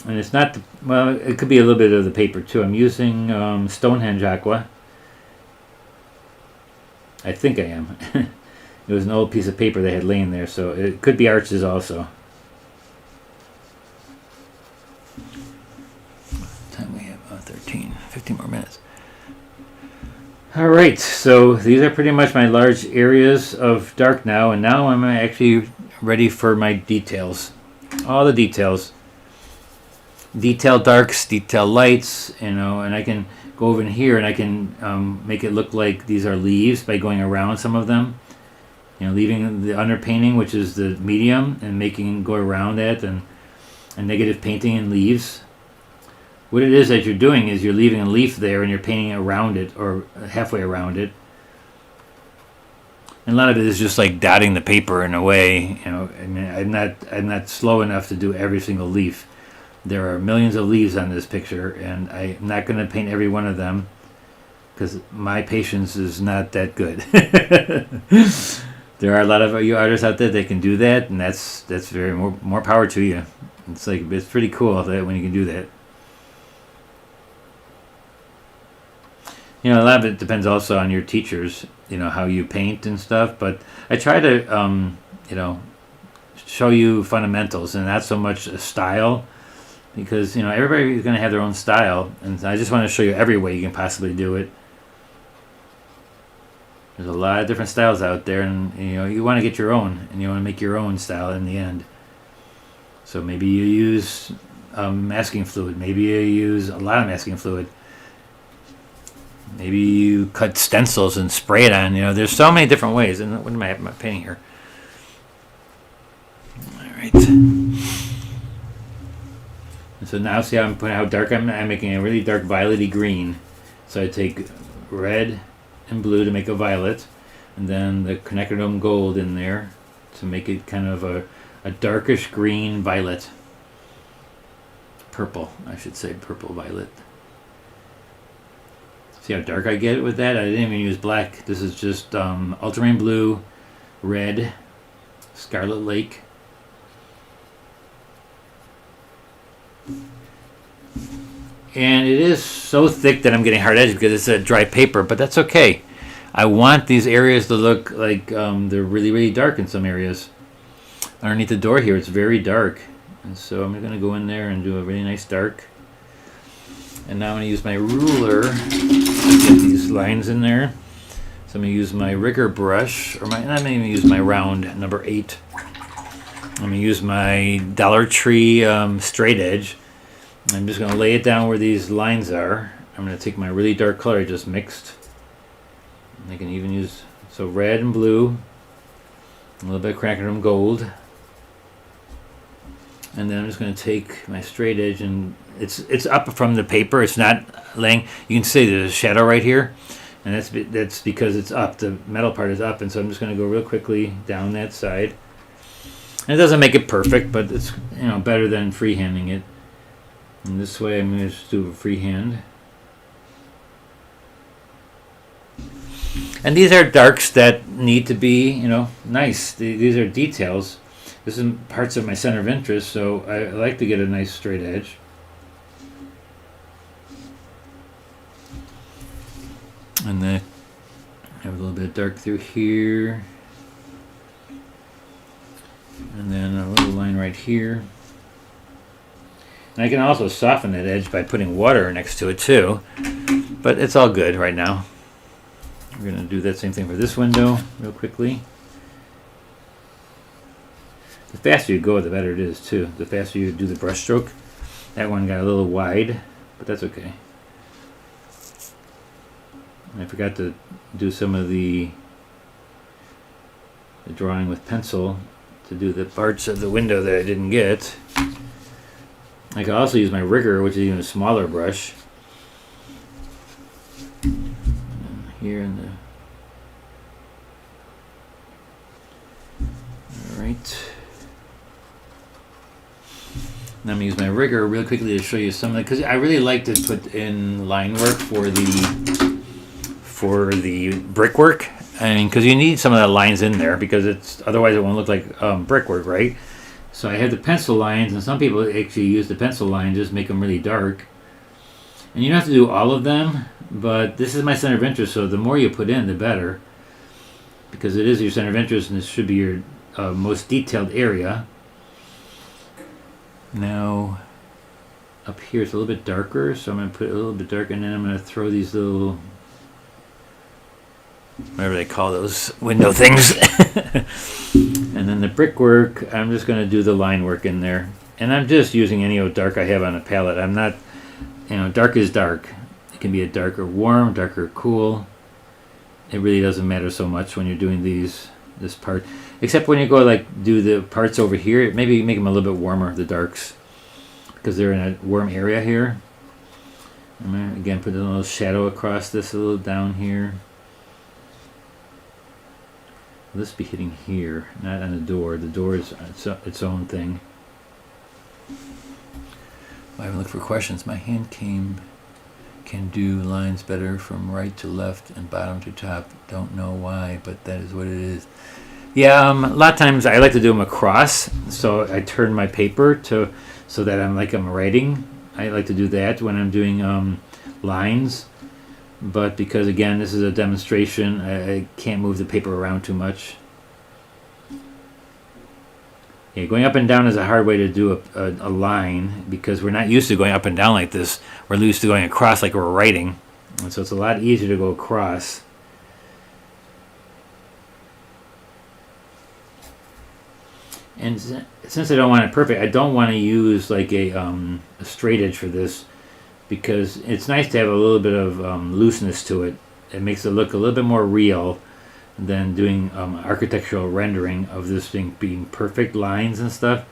And it's not, it could be a little bit of the paper too. I'm using Stonehenge Aqua. I think I am. It was an old piece of paper they had laying there, so it could be Arches also. Time we have 15 more minutes. Alright, so these are pretty much my large areas of dark now, and now I'm actually ready for my details. All the details. Detail darks, detail lights, and I can go over in here and I can make it look like these are leaves by going around some of them. Leaving the underpainting, which is the medium, and making go around that, and negative painting in leaves. What it is that you're doing is you're leaving a leaf there and you're painting around it, or halfway around it. And a lot of it is just like dotting the paper in a way. I'm not slow enough to do every single leaf. There are millions of leaves on this picture, and I'm not going to paint every one of them because my patience is not that good. There are a lot of you artists out there that can do that, and that's very more power to you. It's pretty cool that when you can do that. A lot of it depends also on your teachers, how you paint and stuff. But I try to, show you fundamentals and not so much a style, because everybody's going to have their own style, and I just want to show you every way you can possibly do it. There's a lot of different styles out there, and you want to get your own, and you want to make your own style in the end. So maybe you use masking fluid. Maybe you use a lot of masking fluid. Maybe you cut stencils and spray it on. There's so many different ways. And what am I painting here? All right. And so now see how dark I'm making a really dark violety green. So I take red and blue to make a violet, and then the quinacridone gold in there to make it kind of a darkish green violet. Purple, I should say, purple violet. See how dark I get with that? I didn't even use black. This is just ultramarine blue, red, Scarlet Lake. And it is so thick that I'm getting hard edge because it's a dry paper, but that's okay. I want these areas to look like they're really, really dark in some areas. Underneath the door here, it's very dark. And so I'm going to go in there and do a really nice dark. And now I'm going to use my ruler to get these lines in there. So I'm going to use my rigger brush, I'm going to even use my round number 8. I'm going to use my Dollar Tree straight edge. I'm just going to lay it down where these lines are. I'm going to take my really dark color I just mixed. I can even use red and blue, a little bit of quinacridone gold, and then I'm just going to take my straight edge, and it's up from the paper. It's not laying. You can see there's a shadow right here, and that's because it's up. The metal part is up, and so I'm just going to go real quickly down that side. And it doesn't make it perfect, but it's better than freehanding it. And this way I'm going to just do a freehand. And these are darks that need to be, nice. These are details. This is parts of my center of interest, so I like to get a nice straight edge. And then I have a little bit of dark through here. And then a little line right here. And I can also soften that edge by putting water next to it too, but it's all good right now. We're going to do that same thing for this window real quickly. The faster you go, the better it is too. The faster you do the brush stroke. That one got a little wide, but that's okay. I forgot to do some of the drawing with pencil to do the parts of the window that I didn't get. I can also use my rigger, which is even a smaller brush. Here in the... Alright. Now I'm going to use my rigger real quickly to show you some of it, because I really like to put in line work for the brickwork. I mean, because you need some of the lines in there, because otherwise it won't look like brickwork, right? So I have the pencil lines, and some people actually use the pencil lines, just make them really dark. And you don't have to do all of them, but this is my center of interest, so the more you put in, the better. Because it is your center of interest, and this should be your most detailed area. Now, up here it's a little bit darker, so I'm going to put it a little bit darker, and then I'm going to throw these little, whatever they call those window things. And then the brickwork, I'm just going to do the line work in there. And I'm just using any old dark I have on a palette. I'm not, dark is dark. It can be a darker warm, darker cool. It really doesn't matter so much when you're doing this part. Except when you go do the parts over here, maybe make them a little bit warmer, the darks. Because they're in a warm area here. I'm going to, again, put a little shadow across this, a little down here. This be hitting here, not on the door. The door is its own thing. I haven't looked for questions. My hand can do lines better from right to left and bottom to top. Don't know why, but that is what it is. Yeah, a lot of times I like to do them across, so I turn my paper so that I'm writing. I like to do that when I'm doing lines. But because, again, this is a demonstration, I can't move the paper around too much. Yeah, going up and down is a hard way to do a line, because we're not used to going up and down like this. We're used to going across like we're writing. And so it's a lot easier to go across. And since I don't want it perfect, I don't want to use like a straight edge for this, because it's nice to have a little bit of looseness to it. It makes it look a little bit more real than doing architectural rendering of this thing being perfect lines and stuff.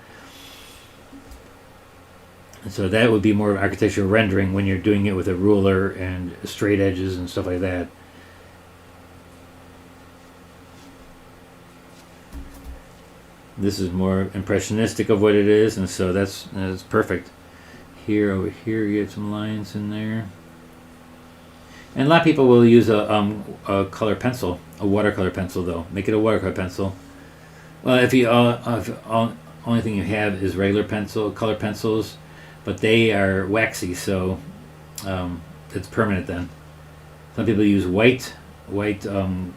And so that would be more architectural rendering when you're doing it with a ruler and straight edges and stuff like that. This is more impressionistic of what it is, and so that's perfect. Here, over here, you get some lines in there. And a lot of people will use a color pencil, a watercolor pencil, though. Make it a watercolor pencil. Well, if only thing you have is regular color pencils, but they are waxy, so it's permanent then. Some people use white regular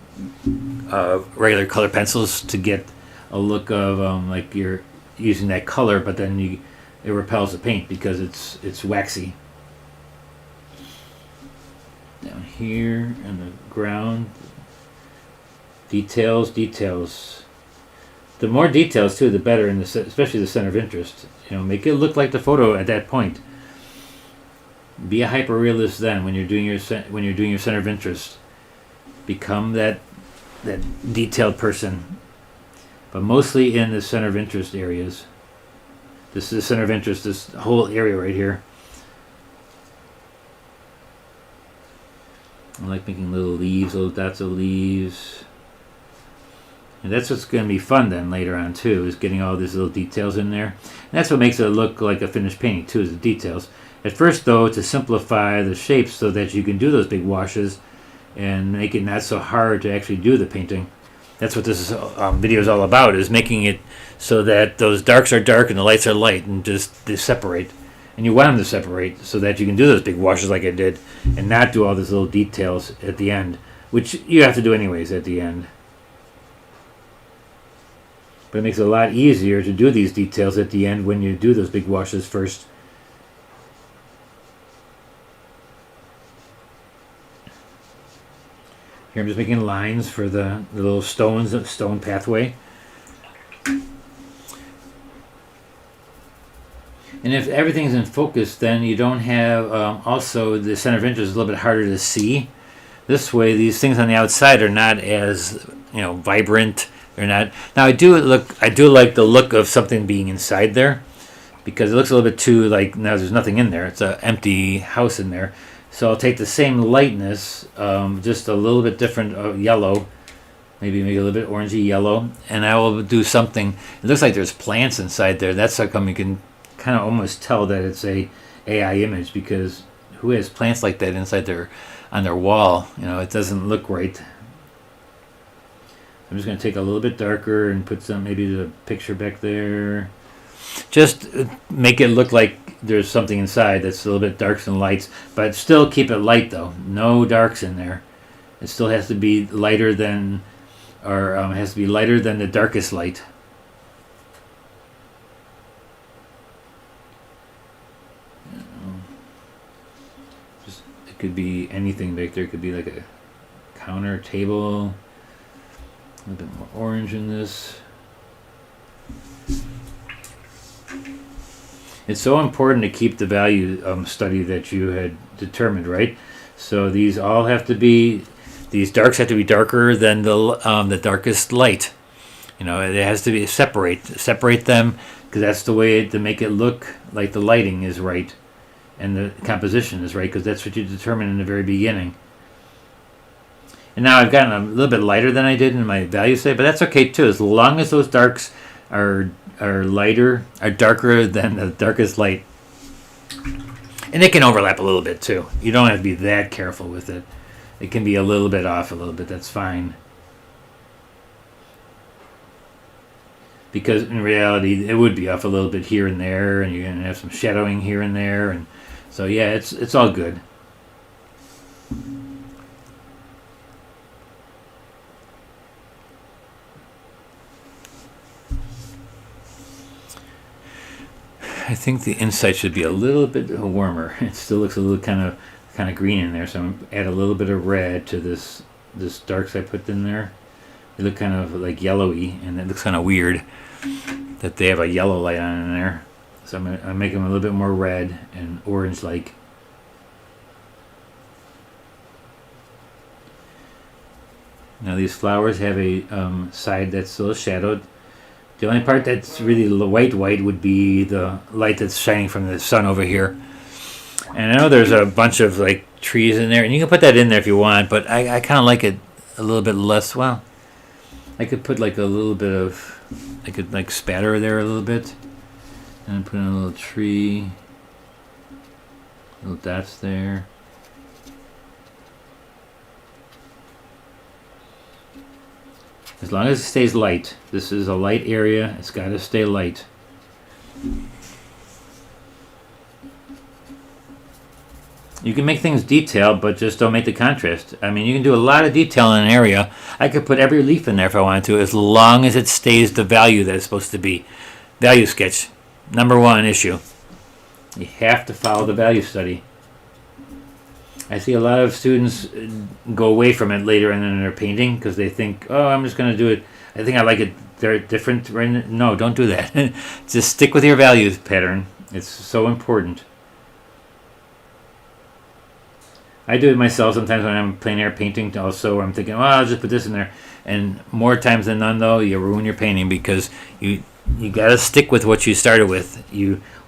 color pencils to get a look of like you're using that color, but then it repels the paint because it's waxy. Down here on the ground, details. The more details too, the better, especially the center of interest. Make it look like the photo at that point. Be a hyperrealist then when you're doing your center of interest. Become that detailed person. But mostly in the center of interest areas. This is the center of interest, this whole area right here. I like making little leaves, little dots of leaves. And that's what's going to be fun then later on too, is getting all these little details in there. And that's what makes it look like a finished painting too, is the details. At first though, to simplify the shapes so that you can do those big washes and make it not so hard to actually do the painting. That's what this video is all about, is making it so that those darks are dark and the lights are light, and just they separate. And you want them to separate so that you can do those big washes like I did and not do all these little details at the end, which you have to do anyways at the end. But it makes it a lot easier to do these details at the end when you do those big washes first. Here I'm just making lines for the little stone pathway. And if everything's in focus, then you don't have, also the center of interest is a little bit harder to see. This way, these things on the outside are not as, vibrant. They're not. Now I do like the look of something being inside there, because it looks a little bit too like, now there's nothing in there. It's an empty house in there. So I'll take the same lightness, just a little bit different yellow, maybe a little bit orangey yellow, and I will do something. It looks like there's plants inside there. That's how come you can kind of almost tell that it's a AI image, because who has plants like that inside on their wall? It doesn't look right. I'm just going to take a little bit darker and put maybe the picture back there. Just make it look like there's something inside that's a little bit darks and lights, but still keep it light though. No darks in there. It still has to be lighter than, or it has to be lighter than the darkest light. It could be anything back there. It could be like a counter, table. A little bit more orange in this. It's so important to keep the value study that you had determined, right? So these all have to be, these darks have to be darker than the darkest light. It has to be separate them, because that's the way to make it look like the lighting is right and the composition is right, because that's what you determined in the very beginning. And now I've gotten a little bit lighter than I did in my value study, but that's okay too, as long as those darks are darker than the darkest light. And it can overlap a little bit too. You don't have to be that careful with it. It can be a little bit off a little bit, that's fine. Because in reality, it would be off a little bit here and there, and you're going to have some shadowing here and there, and so yeah, it's all good. I think the inside should be a little bit warmer. It still looks a little kind of green in there, so I'm gonna add a little bit of red to this darks I put in there. They look kind of like yellowy, and it looks kind of weird that they have a yellow light on in there. So I'm making them a little bit more red and orange-like. Now these flowers have a side that's still shadowed. The only part that's really white would be the light that's shining from the sun over here. And I know there's a bunch of like trees in there, and you can put that in there if you want, but I kind of like it a little bit less. Well, I could put like a little bit of, I could like spatter there a little bit, and put in a little tree, little dots there. As long as it stays light. This is a light area. It's got to stay light. You can make things detailed, but just don't make the contrast. I mean, you can do a lot of detail in an area. I could put every leaf in there if I wanted to, as long as it stays the value that it's supposed to be. Value sketch. Number one issue. You have to follow the value study. I see a lot of students go away from it later in their painting because they think, oh, I'm just going to do it. I think I like it. They're different. No, don't do that. Just stick with your values pattern. It's so important. I do it myself sometimes when I'm plein air painting also. I'm thinking, well, I'll just put this in there. And more times than none, though, you ruin your painting because you got to stick with what you started with.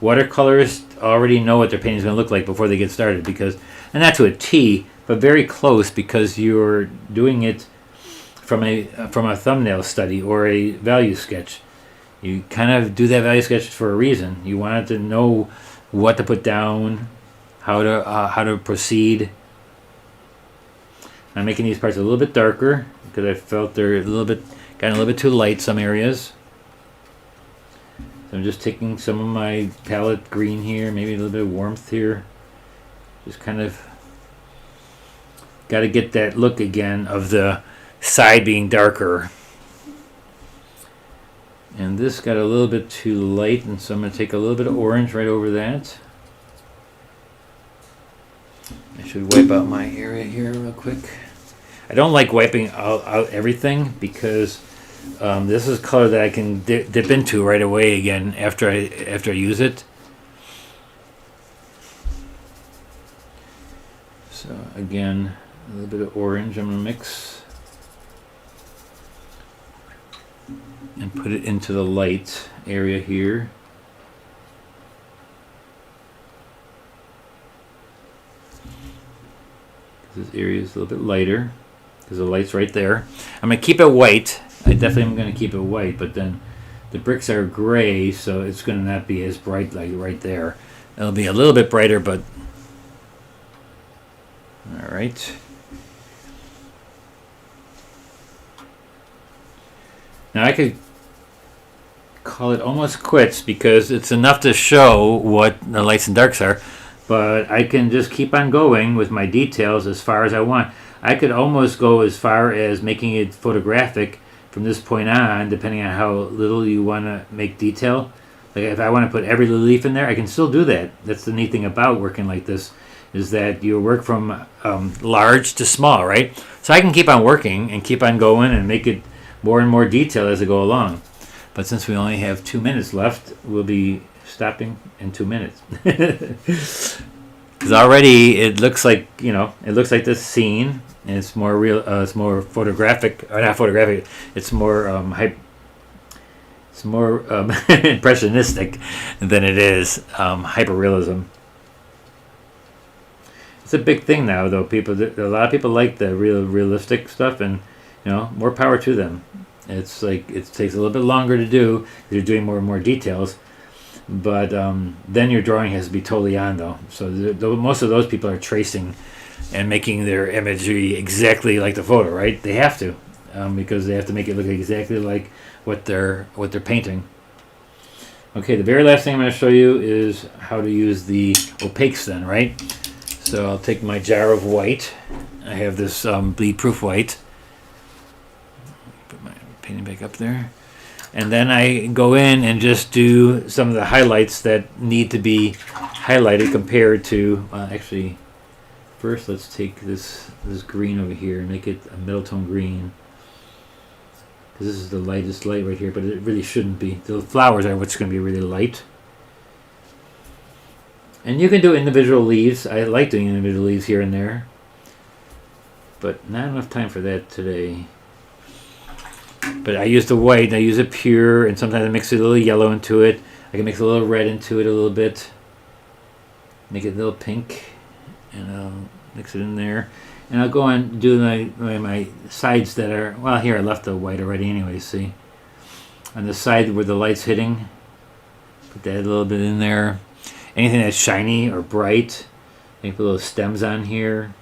Watercolorists already know what their painting is going to look like before they get started, because, and not to a T, but very close, because you're doing it from a thumbnail study or a value sketch. You kind of do that value sketch for a reason. You wanted to know what to put down, how to proceed. I'm making these parts a little bit darker because I felt they're gotten a little bit too light some areas. So I'm just taking some of my palette green here, maybe a little bit of warmth here. Just kind of got to get that look again of the side being darker. And this got a little bit too light, and so I'm going to take a little bit of orange right over that. I should wipe out my area here real quick. I don't like wiping out everything because this is color that I can dip into right away again after I use it. So again, a little bit of orange I'm going to mix and put it into the light area here. This area is a little bit lighter because the light's right there. I'm going to keep it white. I definitely am going to keep it white, but then the bricks are gray, so it's going to not be as bright like right there. It'll be a little bit brighter, but all right. Now I could call it almost quits because it's enough to show what the lights and darks are, but I can just keep on going with my details as far as I want. I could almost go as far as making it photographic from this point on, depending on how little you want to make detail. Like if I want to put every little leaf in there, I can still do that. That's the neat thing about working like this, is that you work from large to small, right? So I can keep on working and keep on going and make it more and more detail as I go along. But since we only have 2 minutes left, we'll be stopping in 2 minutes. Because already it looks like, it looks like this scene, and it's more real. It's more photographic, or not photographic. It's more impressionistic than it is hyperrealism. It's a big thing now, though. A lot of people like the realistic stuff, and more power to them. It's like it takes a little bit longer to do because you're doing more and more details, but then your drawing has to be totally on, though. So most of those people are tracing and making their imagery exactly like the photo, right? They have to, because they have to make it look exactly like what they're painting. Okay, the very last thing I'm going to show you is how to use the opaques then, right? So I'll take my jar of white. I have this bleed-proof white. Put my painting back up there. And then I go in and just do some of the highlights that need to be highlighted compared to, actually, first let's take this green over here and make it a middle tone green. because this is the lightest light right here, but it really shouldn't be. The flowers are what's going to be really light. And you can do individual leaves. I like doing individual leaves here and there, but not enough time for that today. But I use the white, and I use it pure, and sometimes I mix a little yellow into it. I can mix a little red into it a little bit. Make it a little pink, and I'll mix it in there. And I'll go and do my sides that are, well, here I left the white already anyway, see? On the side where the light's hitting, put that a little bit in there. Anything that's shiny or bright, I can put little stems on here.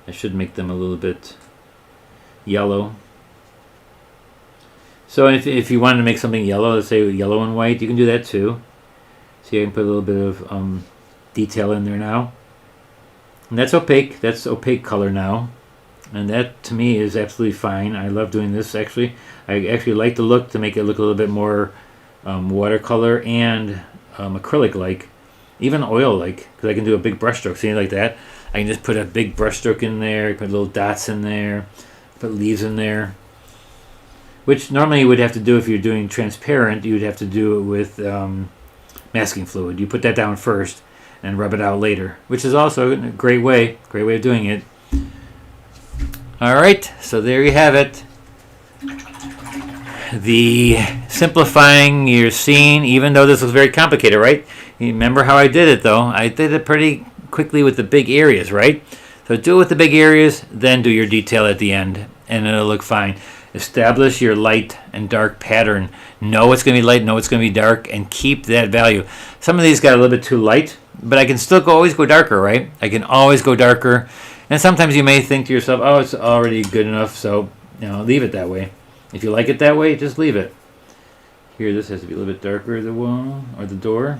I should make them a little bit yellow. So if you wanted to make something yellow, let's say yellow and white, you can do that too. See, I can put a little bit of detail in there now. And that's opaque. That's opaque color now. And that, to me, is absolutely fine. I love doing this, actually. I actually like the look to make it look a little bit more watercolor and acrylic-like. Even oil-like, because I can do a big brush stroke. See, like that? I can just put a big brush stroke in there, put little dots in there, put leaves in there. Which normally you would have to do if you're doing transparent. You would have to do it with masking fluid. You put that down first and rub it out later, which is also a great way of doing it. All right, so there you have it. The simplifying your scene, even though this was very complicated, right? You remember how I did it, though? I did it pretty quickly with the big areas, right? So do it with the big areas, then do your detail at the end, and it'll look fine. Establish your light and dark pattern. Know what's going to be light, know what's going to be dark, and keep that value. Some of these got a little bit too light, but I can still always go darker, right? I can always go darker. And sometimes you may think to yourself, oh, it's already good enough, so leave it that way. If you like it that way, just leave it. Here, this has to be a little bit darker, the wall or the door.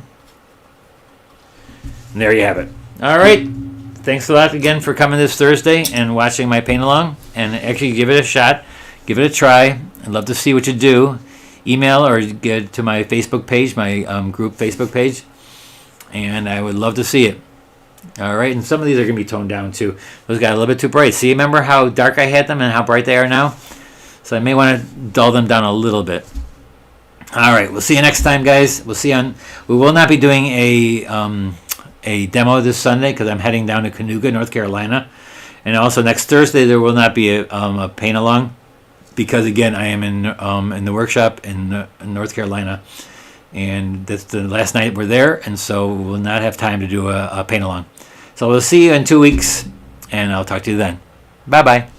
And there you have it. All right. Thanks a lot again for coming this Thursday and watching my paint along. And actually give it a shot. Give it a try. I'd love to see what you do. Email or get to my Facebook page, my group Facebook page. And I would love to see it. All right, and some of these are going to be toned down too. Those got a little bit too bright. See, remember how dark I had them and how bright they are now? So I may want to dull them down a little bit. All right, we'll see you next time, guys. We'll see on. We will not be doing a demo this Sunday because I'm heading down to Cayuga, North Carolina, and also next Thursday there will not be a paint along because again I am in the workshop in North Carolina. And that's the last night we're there, and so we'll not have time to do a paint along. So we'll see you in 2 weeks, and I'll talk to you then. Bye-bye.